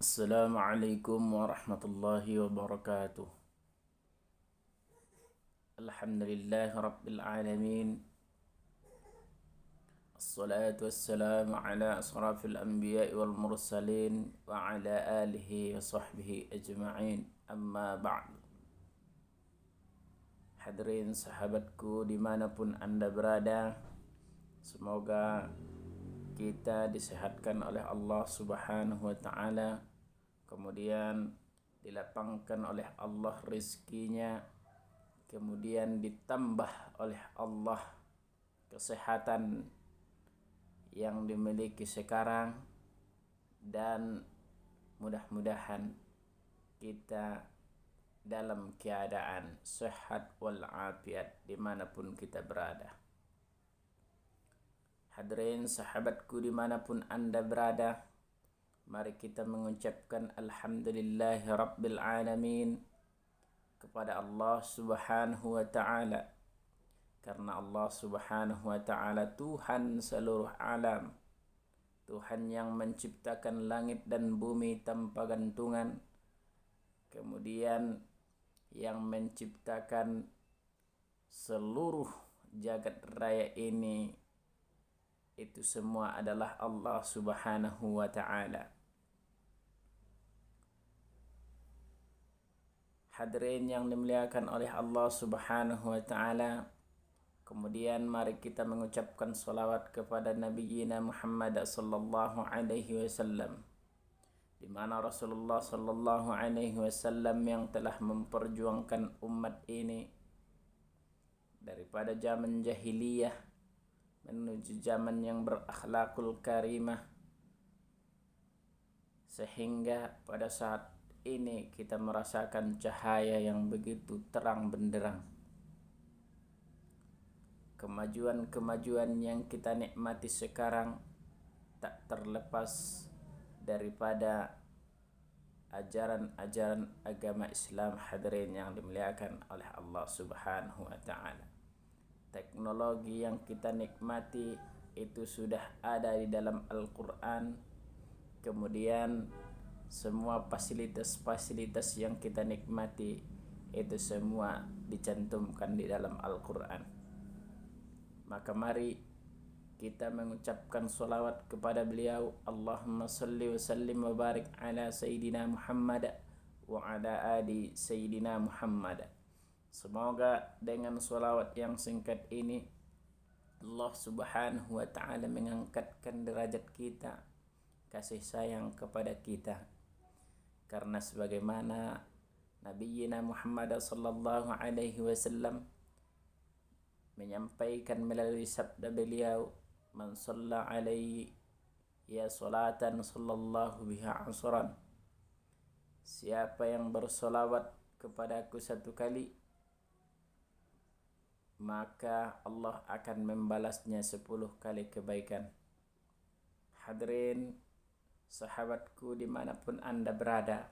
Assalamualaikum warahmatullahi wabarakatuh. Alhamdulillahi rabbil alamin. Assalatu wassalamu ala asrafil anbiya'i wal mursalin wa ala alihi wa sahbihi ajma'in. Amma ba'd. Hadirin sahabatku dimanapun anda berada, semoga kita disehatkan oleh Allah subhanahu wa ta'ala, kemudian dilapangkan oleh Allah rizkinya, kemudian ditambah oleh Allah kesehatan yang dimiliki sekarang, dan mudah-mudahan kita dalam keadaan sehat walafiat dimanapun kita berada. Hadirin sahabatku dimanapun anda berada, mari kita mengucapkan Alhamdulillahi rabbil alamin kepada Allah subhanahu wa ta'ala, karena Allah subhanahu wa ta'ala Tuhan seluruh alam, Tuhan yang menciptakan langit dan bumi tanpa gantungan, kemudian yang menciptakan seluruh jagat raya ini, itu semua adalah Allah subhanahu wa ta'ala. Hadirin yang dimuliakan oleh Allah subhanahu wa ta'ala, kemudian mari kita mengucapkan salawat kepada Nabi Muhammad sallallahu alaihi wasallam, di mana Rasulullah sallallahu alaihi wasallam yang telah memperjuangkan umat ini daripada zaman jahiliyah menuju zaman yang berakhlakul karimah, sehingga pada saat ini kita merasakan cahaya yang begitu terang benderang. Kemajuan-kemajuan yang kita nikmati sekarang tak terlepas daripada ajaran-ajaran agama Islam. Hadirin yang dimuliakan oleh Allah subhanahu wa ta'ala, teknologi yang kita nikmati itu sudah ada di dalam Al-Quran, kemudian semua fasilitas-fasilitas yang kita nikmati itu semua dicantumkan di dalam Al-Quran. Maka mari kita mengucapkan salawat kepada beliau. Allahumma salli wa sallim wa barik ala Sayyidina Muhammad wa ala ali Sayyidina Muhammad. Semoga dengan salawat yang singkat ini Allah subhanahu wa ta'ala mengangkatkan derajat kita, kasih sayang kepada kita, karena sebagaimana Nabi Muhammad sallallahu alaihi wasallam menyampaikan melalui sabda beliau, man shalla alaihi ya salatan sallallahu biha asran, siapa yang bersolawat kepadaku satu kali, maka Allah akan membalasnya 10 kali kebaikan. Hadirin sahabatku dimanapun anda berada,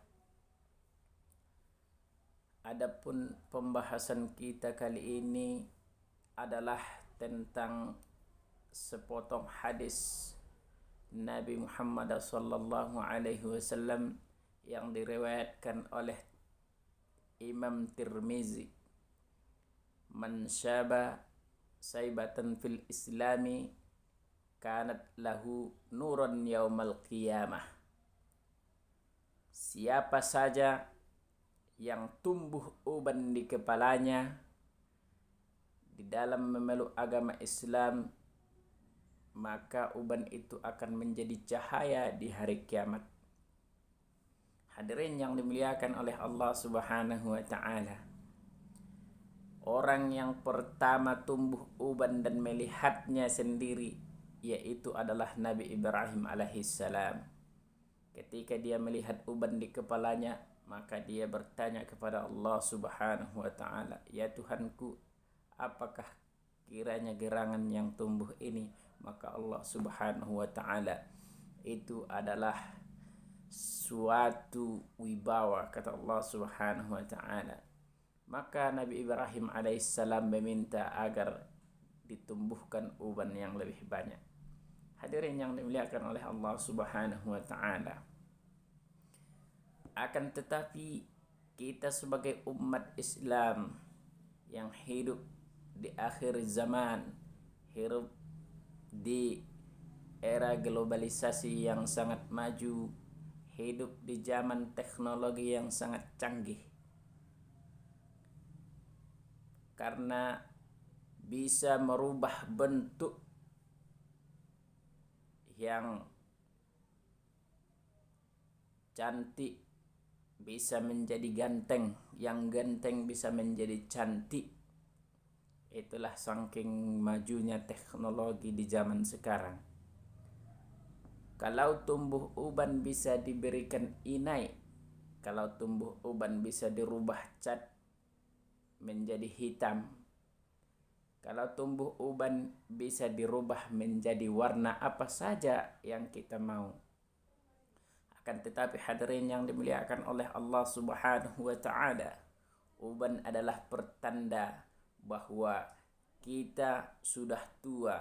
adapun pembahasan kita kali ini adalah tentang sepotong hadis Nabi Muhammad sallallahu alaihi wasallam yang diriwayatkan oleh Imam Tirmizi. Man syaba saibatan fil islami kanat lahu nuran yaumal qiyamah. Siapa saja yang tumbuh uban di kepalanya di dalam memeluk agama Islam, maka uban itu akan menjadi cahaya di hari kiamat. Hadirin yang dimuliakan oleh Allah subhanahu wa ta'ala, orang yang pertama tumbuh uban dan melihatnya sendiri yaitu adalah Nabi Ibrahim alaihissalam. Ketika dia melihat uban di kepalanya, maka dia bertanya kepada Allah subhanahu wa ta'ala, ya Tuhanku, apakah kiranya gerangan yang tumbuh ini? Maka Allah subhanahu wa ta'ala, itu adalah suatu wibawa, kata Allah subhanahu wa ta'ala. Maka Nabi Ibrahim alaihissalam meminta agar ditumbuhkan uban yang lebih banyak. Hadirin yang dimuliakan oleh Allah subhanahu wa ta'ala, Akan tetapi kita sebagai umat Islam yang hidup di akhir zaman, hidup di era globalisasi yang sangat maju, hidup di zaman teknologi yang sangat canggih, karena bisa merubah bentuk yang cantik bisa menjadi ganteng, yang ganteng bisa menjadi cantik. Itulah saking majunya teknologi di zaman sekarang. Kalau tumbuh uban bisa diberikan inai, kalau tumbuh uban bisa dirubah cat menjadi hitam, kalau tumbuh uban bisa dirubah menjadi warna apa saja yang kita mau. Akan tetapi hadirin yang dimuliakan oleh Allah Subhanahu wa taala, uban adalah pertanda bahwa kita sudah tua.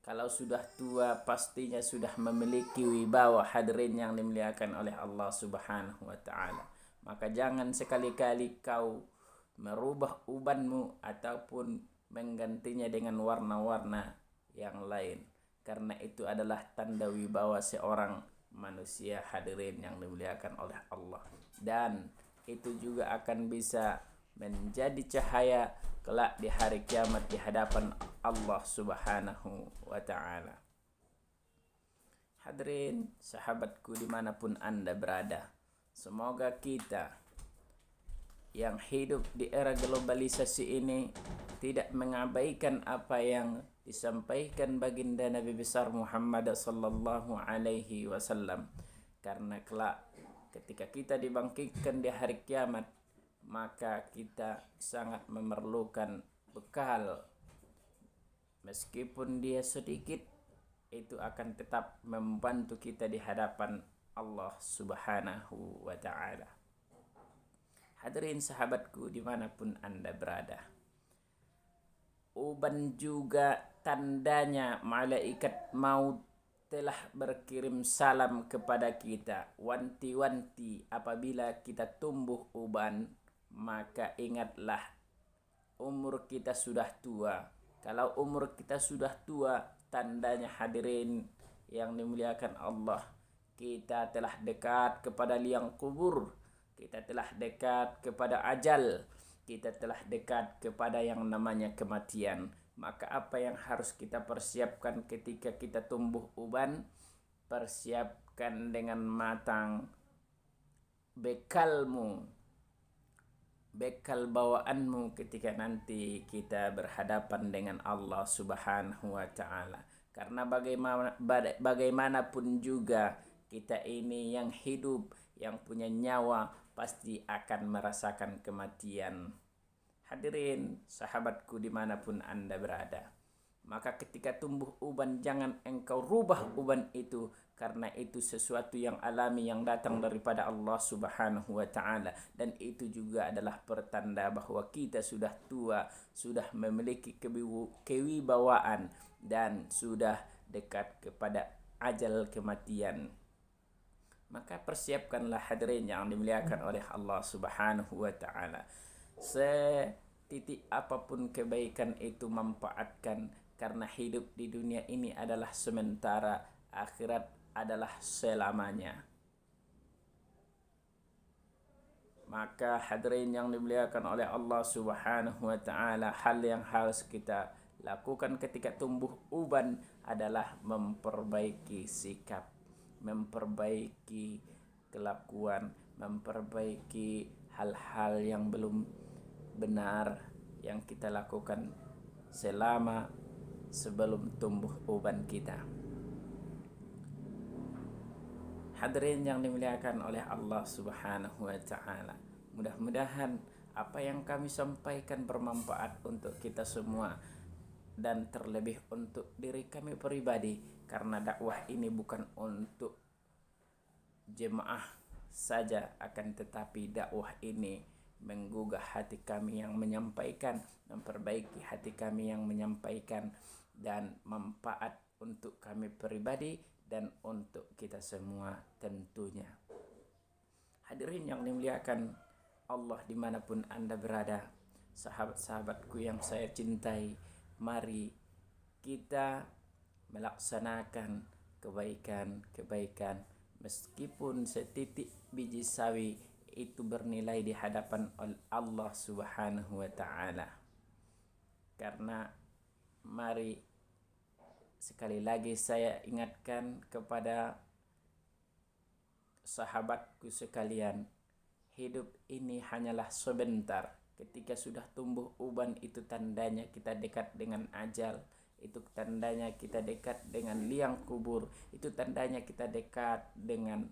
Kalau sudah tua pastinya sudah memiliki wibawa, hadirin yang dimuliakan oleh Allah Subhanahu wa taala. Maka jangan sekali-kali kau merubah ubanmu ataupun menggantinya dengan warna-warna yang lain, karena itu adalah tanda wibawa seorang manusia, hadirin yang dimuliakan oleh Allah. Dan itu juga akan bisa menjadi cahaya kelak di hari kiamat di hadapan Allah Subhanahu wa ta'ala. Hadirin sahabatku dimanapun Anda berada, semoga kita yang hidup di era globalisasi ini tidak mengabaikan apa yang disampaikan baginda Nabi besar Muhammad sallallahu alaihi wasallam, karena kelak ketika kita dibangkitkan di hari kiamat, maka kita sangat memerlukan bekal. Meskipun dia sedikit, itu akan tetap membantu kita di hadapan Allah Subhanahu wa ta'ala. Hadirin sahabatku dimanapun Anda berada, uban juga tandanya malaikat maut telah berkirim salam kepada kita. Wanti-wanti apabila kita tumbuh uban, maka ingatlah umur kita sudah tua. Kalau umur kita sudah tua, tandanya hadirin yang dimuliakan Allah, kita telah dekat kepada liang kubur, kita telah dekat kepada ajal, kita telah dekat kepada yang namanya kematian. Maka apa yang harus kita persiapkan ketika kita tumbuh uban? Persiapkan dengan matang bekalmu, bekal bawaanmu ketika nanti kita berhadapan dengan Allah Subhanahu wa ta'ala. Karena bagaimanapun juga kita ini yang hidup, yang punya nyawa, pasti akan merasakan kematian. Hadirin sahabatku dimanapun Anda berada, maka ketika tumbuh uban jangan engkau rubah uban itu, karena itu sesuatu yang alami yang datang daripada Allah Subhanahu wa ta'ala. Dan itu juga adalah pertanda bahwa kita sudah tua, sudah memiliki kewibawaan, dan sudah dekat kepada ajal kematian. Maka persiapkanlah hadirin yang dimuliakan oleh Allah Subhanahu wa ta'ala. Setitik apapun kebaikan itu manfaatkan, karena hidup di dunia ini adalah sementara, akhirat adalah selamanya. Maka hadirin yang dimuliakan oleh Allah Subhanahu wa ta'ala, hal yang harus kita lakukan ketika tumbuh uban adalah memperbaiki sikap, memperbaiki kelakuan, memperbaiki hal-hal yang belum benar yang kita lakukan sebelum tumbuh uban kita. Hadirin yang dimuliakan oleh Allah Subhanahu wa ta'ala, mudah-mudahan apa yang kami sampaikan bermanfaat untuk kita semua, dan terlebih untuk diri kami pribadi, karena dakwah ini bukan untuk jemaah saja, akan tetapi dakwah ini menggugah hati kami yang menyampaikan, memperbaiki hati kami yang menyampaikan, dan manfaat untuk kami pribadi dan untuk kita semua tentunya. Hadirin yang dimuliakan Allah dimanapun Anda berada, sahabat-sahabatku yang saya cintai, mari kita melaksanakan kebaikan-kebaikan meskipun setitik biji sawi itu bernilai di hadapan Allah Subhanahu wa taala. Karena mari sekali lagi saya ingatkan kepada sahabatku sekalian, hidup ini hanyalah sebentar. Ketika sudah tumbuh uban itu tandanya kita dekat dengan ajal. Itu tandanya kita dekat dengan liang kubur. Itu tandanya kita dekat dengan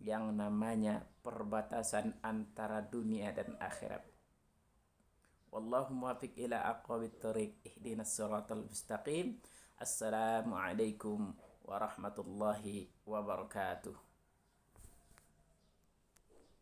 yang namanya perbatasan antara dunia dan akhirat. Wallahu muwaffiq ila aqwamit thoriq. Ihdinas siratal mustaqim. Assalamualaikum warahmatullahi wabarakatuh.